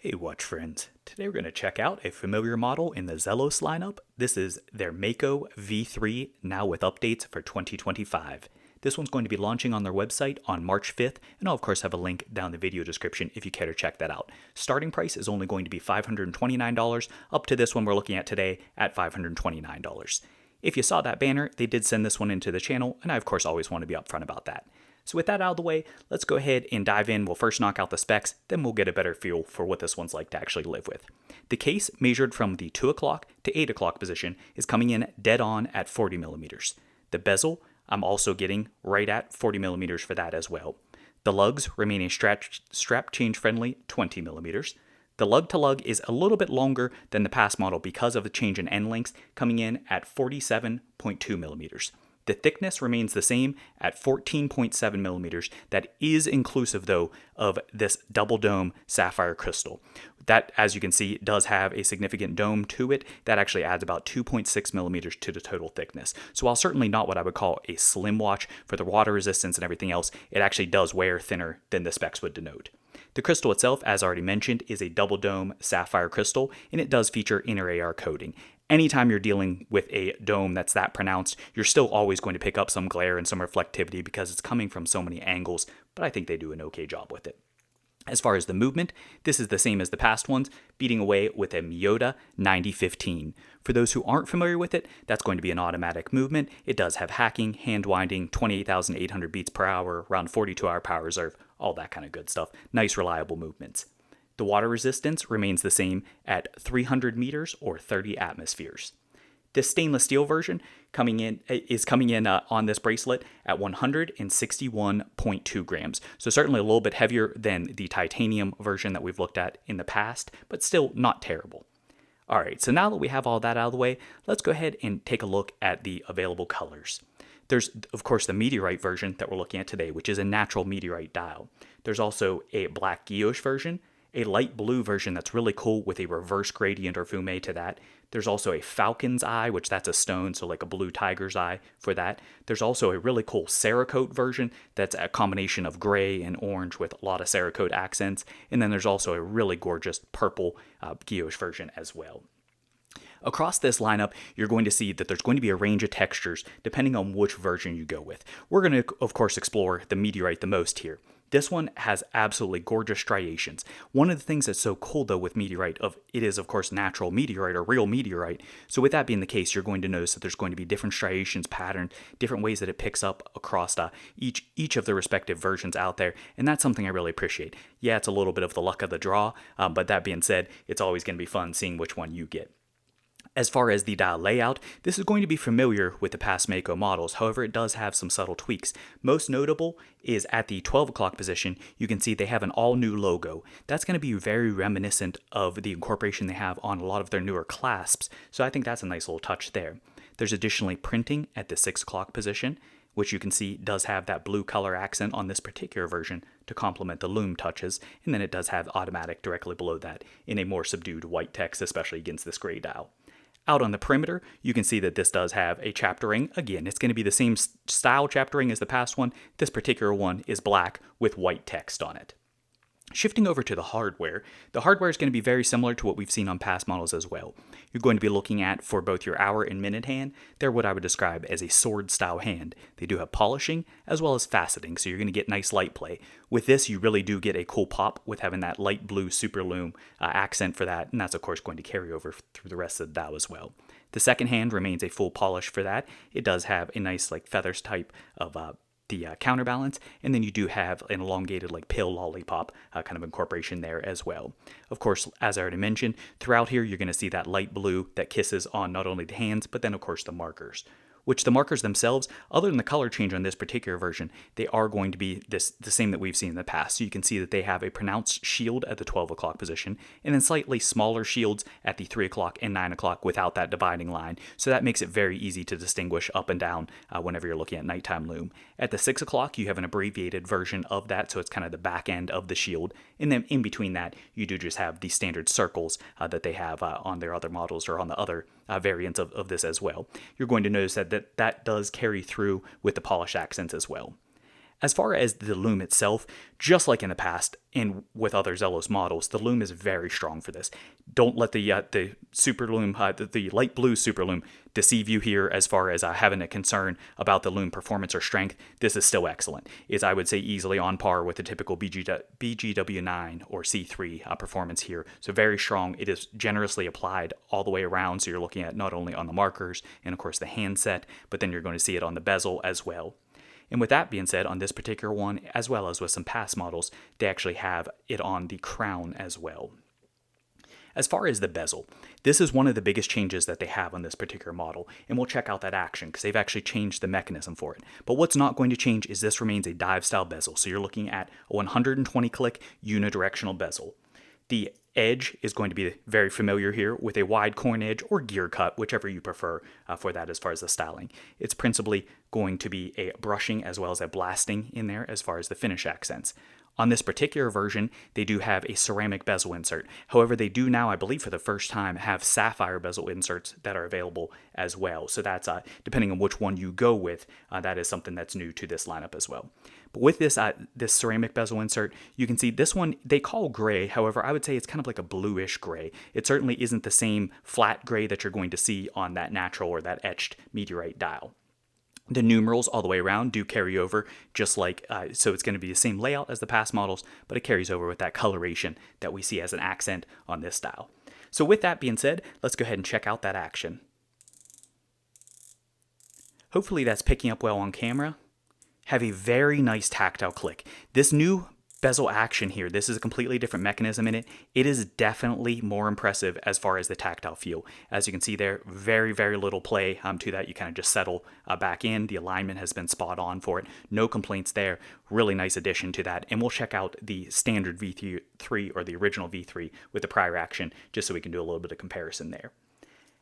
Hey watch friends, today we're going to check out a familiar model in the Zelos lineup. This is their Mako V3, now with updates for 2025. This one's going to be launching on their website on March 5th, and I'll of course have a link down in the video description if you care to check that out. Starting price is only going to be $529, up to this one we're looking at today at $529. If you saw that banner, they did send this one into the channel, and I of course always want to be upfront about that. So with that out of the way, let's go ahead and dive in. We'll first knock out the specs, then we'll get a better feel for what this one's like to actually live with. The case, measured from the 2 o'clock to 8 o'clock position, is coming in dead on at 40 millimeters. The bezel, I'm also getting right at 40 millimeters for that as well. The lugs remaining strap change friendly 20 millimeters. The lug to lug is a little bit longer than the past model because of the change in end lengths, coming in at 47.2 millimeters. The thickness remains the same at 14.7 millimeters. That is inclusive, though, of this double dome sapphire crystal. That, as you can see, does have a significant dome to it. That actually adds about 2.6 millimeters to the total thickness. So while certainly not what I would call a slim watch for the water resistance and everything else, it actually does wear thinner than the specs would denote. The crystal itself, as already mentioned, is a double dome sapphire crystal, and it does feature inner AR coating. Anytime you're dealing with a dome that's that pronounced, you're still always going to pick up some glare and some reflectivity because it's coming from so many angles, but I think they do an okay job with it. As far as the movement, this is the same as the past ones, beating away with a Miyota 9015. For those who aren't familiar with it, that's going to be an automatic movement. It does have hacking, hand winding, 28,800 beats per hour, around 42-hour power reserve, all that kind of good stuff. Nice, reliable movements. The water resistance remains the same at 300 meters or 30 atmospheres. This stainless steel version is coming in on this bracelet at 161.2 grams. So certainly a little bit heavier than the titanium version that we've looked at in the past, but still not terrible. All right, so now that we have all that out of the way, let's go ahead and take a look at the available colors. There's, of course, the meteorite version that we're looking at today, which is a natural meteorite dial. There's also a black guilloche version, a light blue version that's really cool with a reverse gradient or fume to that. There's also a falcon's eye, which that's a stone, so like a blue tiger's eye for that. There's also a really cool Cerakote version that's a combination of gray and orange with a lot of Cerakote accents. And then there's also a really gorgeous purple guilloche version as well. Across this lineup, you're going to see that there's going to be a range of textures depending on which version you go with. We're going to, of course, explore the meteorite the most here. This one has absolutely gorgeous striations. One of the things that's so cool, though, with meteorite, it is, of course, natural meteorite or real meteorite. So with that being the case, you're going to notice that there's going to be different striations, patterned, different ways that it picks up across each of the respective versions out there. And that's something I really appreciate. Yeah, it's a little bit of the luck of the draw, but that being said, it's always going to be fun seeing which one you get. As far as the dial layout, this is going to be familiar with the past Mako models, however it does have some subtle tweaks. Most notable is at the 12 o'clock position, you can see they have an all-new logo. That's going to be very reminiscent of the incorporation they have on a lot of their newer clasps, so I think that's a nice little touch there. There's additionally printing at the 6 o'clock position, which you can see does have that blue color accent on this particular version to complement the loom touches, and then it does have automatic directly below that in a more subdued white text, especially against this gray dial. Out on the perimeter, you can see that this does have a chapter ring. Again, it's going to be the same style chapter ring as the past one. This particular one is black with white text on it. Shifting over to the hardware is going to be very similar to what we've seen on past models as well. You're going to be looking at, for both your hour and minute hand, they're what I would describe as a sword style hand. They do have polishing as well as faceting, so you're going to get nice light play. With this, you really do get a cool pop with having that light blue super loom accent for that, and that's of course going to carry over through the rest of the dial as well. The second hand remains a full polish for that. It does have a nice like feathers type of the counterbalance, and then you do have an elongated like pill lollipop kind of incorporation there as well. Of course, as I already mentioned, throughout here you're going to see that light blue that kisses on not only the hands, but then of course the markers. Which the markers themselves, other than the color change on this particular version, they are going to be the same that we've seen in the past. So you can see that they have a pronounced shield at the 12 o'clock position, and then slightly smaller shields at the 3 o'clock and 9 o'clock without that dividing line. So that makes it very easy to distinguish up and down whenever you're looking at nighttime loom. At the 6 o'clock, you have an abbreviated version of that, so it's kind of the back end of the shield. And then in between that, you do just have the standard circles that they have on their other models or on the other variants of this as well. You're going to notice that does carry through with the polish accents as well. As far as the loom itself, just like in the past and with other Zelos models, the loom is very strong for this. Don't let the super loom, the light blue super loom, deceive you here as far as having a concern about the loom performance or strength. This is still excellent. It's, I would say, easily on par with the typical BGW9 or C3 performance here. So very strong. It is generously applied all the way around. So you're looking at not only on the markers and of course the handset, but then you're going to see it on the bezel as well. And with that being said, on this particular one, as well as with some past models, they actually have it on the crown as well. As far as the bezel, this is one of the biggest changes that they have on this particular model, and we'll check out that action because they've actually changed the mechanism for it. But what's not going to change is this remains a dive style bezel, so you're looking at a 120 click unidirectional bezel. The edge is going to be very familiar here with a wide corn edge or gear cut, whichever you prefer for that as far as the styling. It's principally going to be a brushing as well as a blasting in there as far as the finish accents. On this particular version, they do have a ceramic bezel insert. However, they do now, I believe for the first time, have sapphire bezel inserts that are available as well. So that's, depending on which one you go with, that is something that's new to this lineup as well. But with this this ceramic bezel insert, you can see this one they call gray. However, I would say it's kind of like a bluish gray. It certainly isn't the same flat gray that you're going to see on that natural or that etched meteorite dial. The numerals all the way around do carry over, just like, so it's going to be the same layout as the past models, but it carries over with that coloration that we see as an accent on this style. So with that being said, let's go ahead and check out that action. Hopefully that's picking up well on camera. Have a very nice tactile click. This new bezel action here, this is a completely different mechanism in it. It is definitely more impressive as far as the tactile feel. As you can see there, very, very little play to that. You kind of just settle back in. The alignment has been spot on for it. No complaints there. Really nice addition to that. And we'll check out the standard V3 or the original V3 with the prior action just so we can do a little bit of comparison there.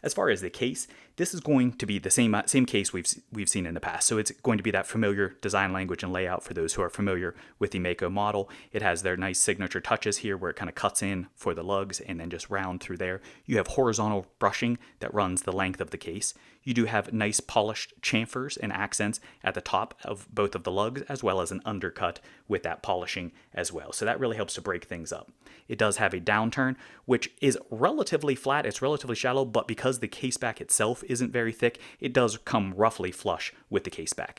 As far as the case, this is going to be the same case we've seen in the past. So it's going to be that familiar design language and layout for those who are familiar with the Mako model. It has their nice signature touches here where it kind of cuts in for the lugs and then just round through there. You have horizontal brushing that runs the length of the case. You do have nice polished chamfers and accents at the top of both of the lugs, as well as an undercut with that polishing as well. So that really helps to break things up. It does have a downturn, which is relatively flat. It's relatively shallow, but because the caseback itself isn't very thick, it does come roughly flush with the caseback.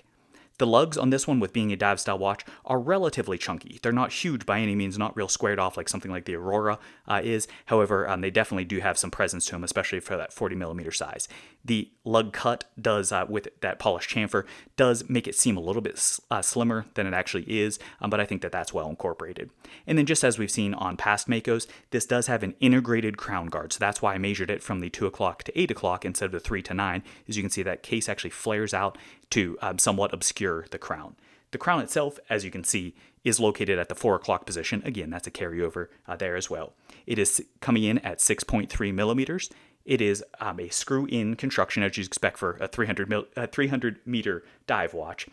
The lugs on this one, with being a dive style watch, are relatively chunky. They're not huge by any means, not real squared off like something like the Aurora is. However, they definitely do have some presence to them, especially for that 40mm size. The lug cut does, with that polished chamfer, does make it seem a little bit slimmer than it actually is, but I think that that's well incorporated. And then just as we've seen on past Makos, this does have an integrated crown guard, so that's why I measured it from the 2 o'clock to 8 o'clock instead of the 3 to 9. As you can see, that case actually flares out to somewhat obscure the crown. The crown itself, as you can see, is located at the 4 o'clock position. Again, that's a carryover there as well. It is coming in at 6.3 millimeters. It is a screw-in construction, as you expect for a 300-meter dive watch.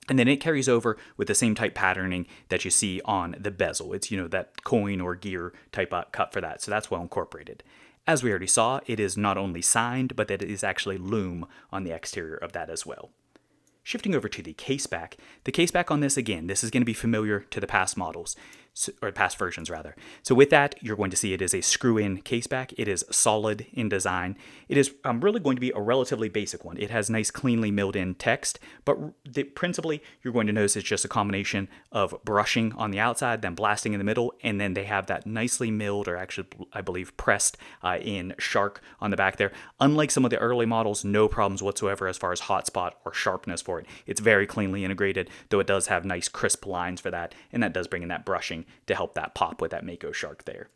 And then it carries over with the same type patterning that you see on the bezel. It's, that coin or gear type cut for that. So that's well incorporated. As we already saw, it is not only signed, but that it is actually loom on the exterior of that as well. Shifting over to the caseback on this, again, this is going to be familiar to the past models, or past versions rather. So with that, you're going to see it is a screw-in caseback. It is solid in design. It is really going to be a relatively basic one. It has nice cleanly milled in text, but principally you're going to notice it's just a combination of brushing on the outside, then blasting in the middle, and then they have that nicely milled, or actually I believe pressed in shark on the back there. Unlike some of the early models, no problems whatsoever as far as hotspot or sharpness for it. It's very cleanly integrated, though it does have nice crisp lines for that, and that does bring in that brushing to help that pop with that Mako shark there.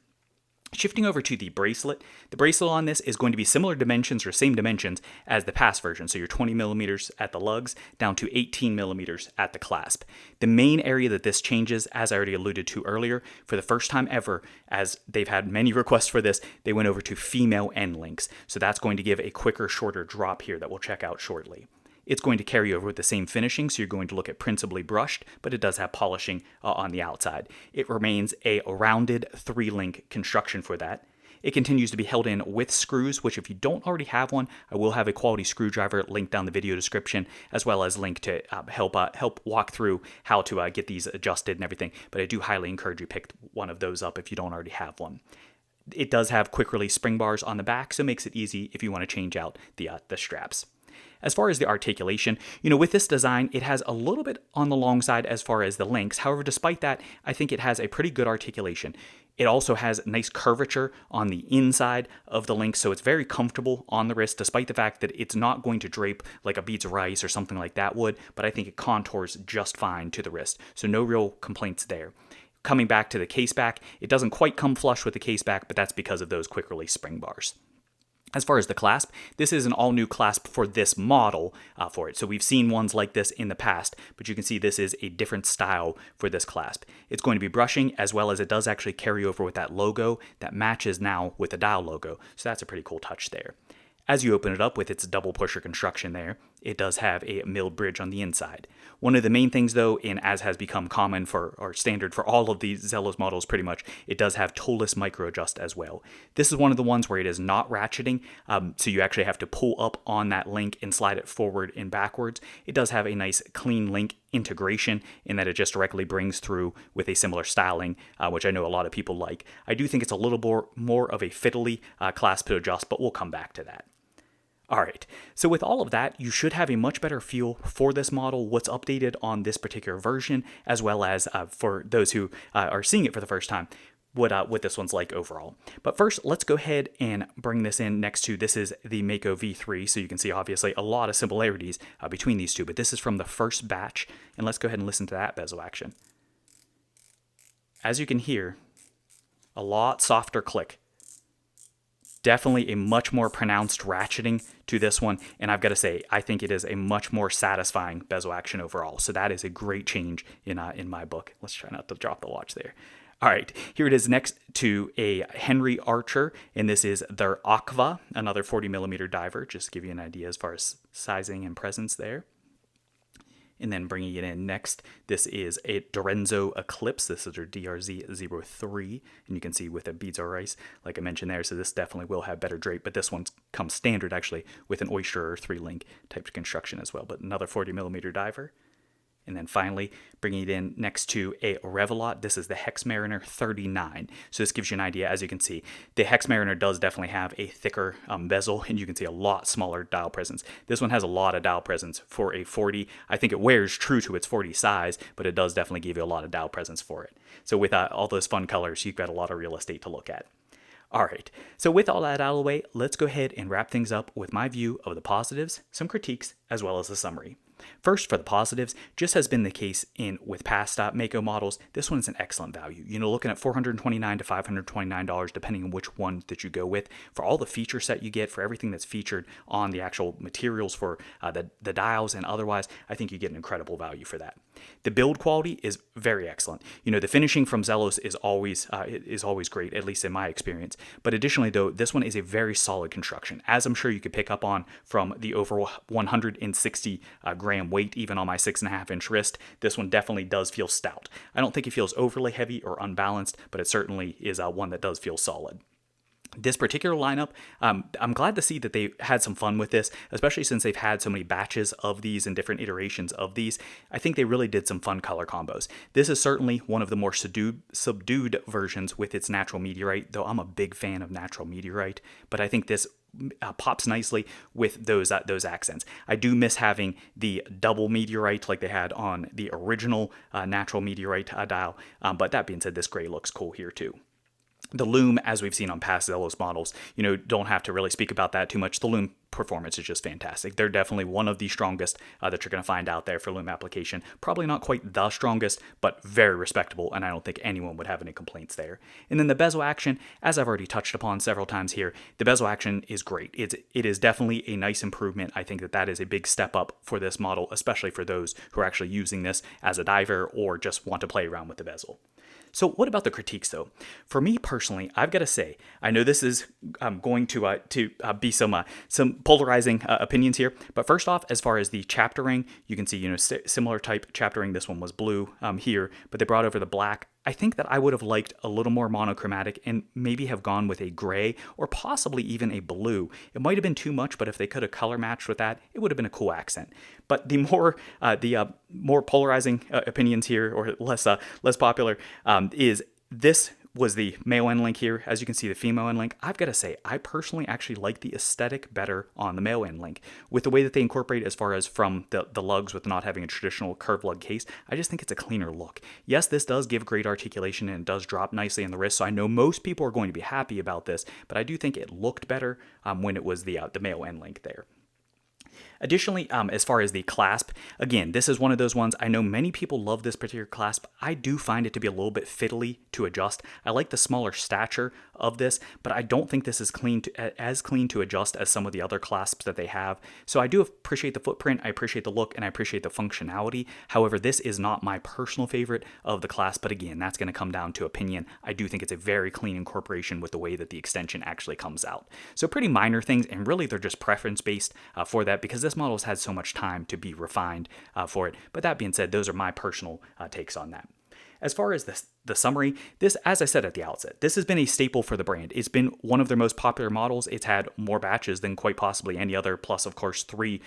Shifting over to the bracelet on this is going to be similar dimensions or same dimensions as the past version. So you're 20mm at the lugs down to 18mm at the clasp. The main area that this changes, as I already alluded to earlier, for the first time ever, as they've had many requests for this, they went over to female end links. So that's going to give a quicker, shorter drop here that we'll check out shortly. It's going to carry over with the same finishing, so you're going to look at principally brushed, but it does have polishing on the outside. It remains a rounded 3-link construction for that. It continues to be held in with screws, which if you don't already have one, I will have a quality screwdriver linked down the video description, as well as link to help walk through how to get these adjusted and everything. But I do highly encourage you pick one of those up if you don't already have one. It does have quick release spring bars on the back, so it makes it easy if you want to change out the straps. As far as the articulation, with this design, it has a little bit on the long side as far as the links. However, despite that, I think it has a pretty good articulation. It also has nice curvature on the inside of the link, so it's very comfortable on the wrist, despite the fact that it's not going to drape like a beads of rice or something like that would, but I think it contours just fine to the wrist, so no real complaints there. Coming back to the caseback, it doesn't quite come flush with the caseback, but that's because of those quick release spring bars. As far as the clasp, this is an all-new clasp for this model for it. So we've seen ones like this in the past, but you can see this is a different style for this clasp. It's going to be brushing, as well as it does actually carry over with that logo that matches now with the dial logo. So that's a pretty cool touch there. As you open it up with its double pusher construction there, it does have a milled bridge on the inside. One of the main things though, and as has become common or standard for all of these Zelos models pretty much, it does have toeless micro adjust as well. This is one of the ones where it is not ratcheting, so you actually have to pull up on that link and slide it forward and backwards. It does have a nice clean link integration in that it just directly brings through with a similar styling, which I know a lot of people like. I do think it's a little more of a fiddly clasp to adjust, but we'll come back to that. Alright, so with all of that, you should have a much better feel for this model, what's updated on this particular version, as well as for those who are seeing it for the first time, what this one's like overall. But first, let's go ahead and bring this in next to, this is the Mako V3, so you can see obviously a lot of similarities between these two, but this is from the first batch, and let's go ahead and listen to that bezel action. As you can hear, a lot softer click. Definitely a much more pronounced ratcheting to this one, and I've got to say, I think it is a much more satisfying bezel action overall, so that is a great change in my book. Let's try not to drop the watch there. All right, here it is next to a Henry Archer, and this is their Aqua, another 40mm diver, just to give you an idea as far as sizing and presence there. And then bringing it in next, this is a Dorenzo Eclipse. This is their DRZ03, and you can see with a beads or rice, like I mentioned there, so this definitely will have better drape, but this one comes standard actually with an oyster or 3-link type of construction as well, but another 40mm diver. And then finally, bringing it in next to a Revelot. This is the Hex Mariner 39. So this gives you an idea. As you can see, the Hex Mariner does definitely have a thicker bezel, and you can see a lot smaller dial presence. This one has a lot of dial presence for a 40. I think it wears true to its 40 size, but it does definitely give you a lot of dial presence for it. So with all those fun colors, you've got a lot of real estate to look at. All right, so with all that out of the way, let's go ahead and wrap things up with my view of the positives, some critiques, as well as a summary. First, for the positives, just has been the case with past Mako models, this one's an excellent value. Looking at $429 to $529, depending on which one that you go with, for all the feature set you get, for everything that's featured on the actual materials for the dials and otherwise, I think you get an incredible value for that. The build quality is very excellent. The finishing from Zelos is always great, at least in my experience. But additionally, though, this one is a very solid construction, as I'm sure you could pick up on from the over 160 gram weight, even on my 6.5-inch wrist. This one definitely does feel stout. I don't think it feels overly heavy or unbalanced, but it certainly is one that does feel solid. This particular lineup, I'm glad to see that they had some fun with this, especially since they've had so many batches of these and different iterations of these. I think they really did some fun color combos. This is certainly one of the more subdued versions with its natural meteorite, though I'm a big fan of natural meteorite, but I think this pops nicely with those accents. I do miss having the double meteorite like they had on the original natural meteorite dial, but that being said, this gray looks cool here too. The loom, as we've seen on past Zelos models, don't have to really speak about that too much. The loom performance is just fantastic. They're definitely one of the strongest that you're going to find out there for loom application. Probably not quite the strongest, but very respectable, and I don't think anyone would have any complaints there. And then the bezel action, as I've already touched upon several times here, the bezel action is great. It is definitely a nice improvement. I think that is a big step up for this model, especially for those who are actually using this as a diver or just want to play around with the bezel. So what about the critiques, though? For me personally, I've got to say, I know this is going to be some polarizing opinions here. But first off, as far as the chaptering, you can see similar type chaptering. This one was blue here, but they brought over the black I think that I would have liked a little more monochromatic and maybe have gone with a gray or possibly even a blue. It might have been too much, but if they could have color matched with that, it would have been a cool accent. But the more polarizing opinions here, or less popular, is this was the male end link here. As you can see, the female end link. I've got to say, I personally actually like the aesthetic better on the male end link. With the way that they incorporate as far as from the lugs with not having a traditional curved lug case, I just think it's a cleaner look. Yes, this does give great articulation and it does drop nicely in the wrist, so I know most people are going to be happy about this, but I do think it looked better when it was the male end link there. Additionally, as far as the clasp, again, this is one of those ones, I know many people love this particular clasp. I do find it to be a little bit fiddly to adjust. I like the smaller stature of this, but I don't think this is as clean to adjust as some of the other clasps that they have. So I do appreciate the footprint, I appreciate the look, and I appreciate the functionality. However, this is not my personal favorite of the clasp, but again, that's going to come down to opinion. I do think it's a very clean incorporation with the way that the extension actually comes out. So pretty minor things, and really they're just preference based for that, because this model has had so much time to be refined for it. But that being said, those are my personal takes on that. As far as the summary, this, as I said at the outset, this has been a staple for the brand. It's been one of their most popular models. It's had more batches than quite possibly any other, plus of course three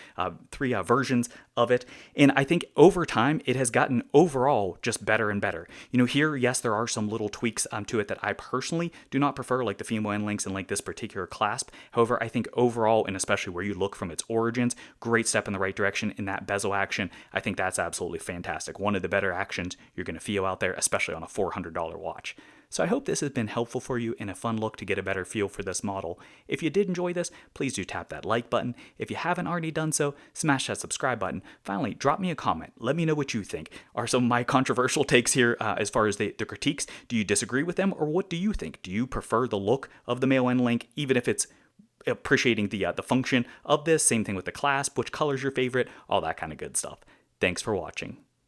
versions of it. And I think over time, it has gotten overall just better and better. You know, here, yes, there are some little tweaks to it that I personally do not prefer, like the female end links and like this particular clasp. However, I think overall, and especially where you look from its origins, great step in the right direction in that bezel action. I think that's absolutely fantastic. One of the better actions you're going to feel out there, especially on a $400 watch. So I hope this has been helpful for you and a fun look to get a better feel for this model. If you did enjoy this, please do tap that like button. If you haven't already done so, smash that subscribe button. Finally, drop me a comment. Let me know what you think. Are some of my controversial takes here as far as the critiques? Do you disagree with them, or what do you think? Do you prefer the look of the male end link, even if it's appreciating the function of this? Same thing with the clasp. Which color's your favorite? All that kind of good stuff. Thanks for watching.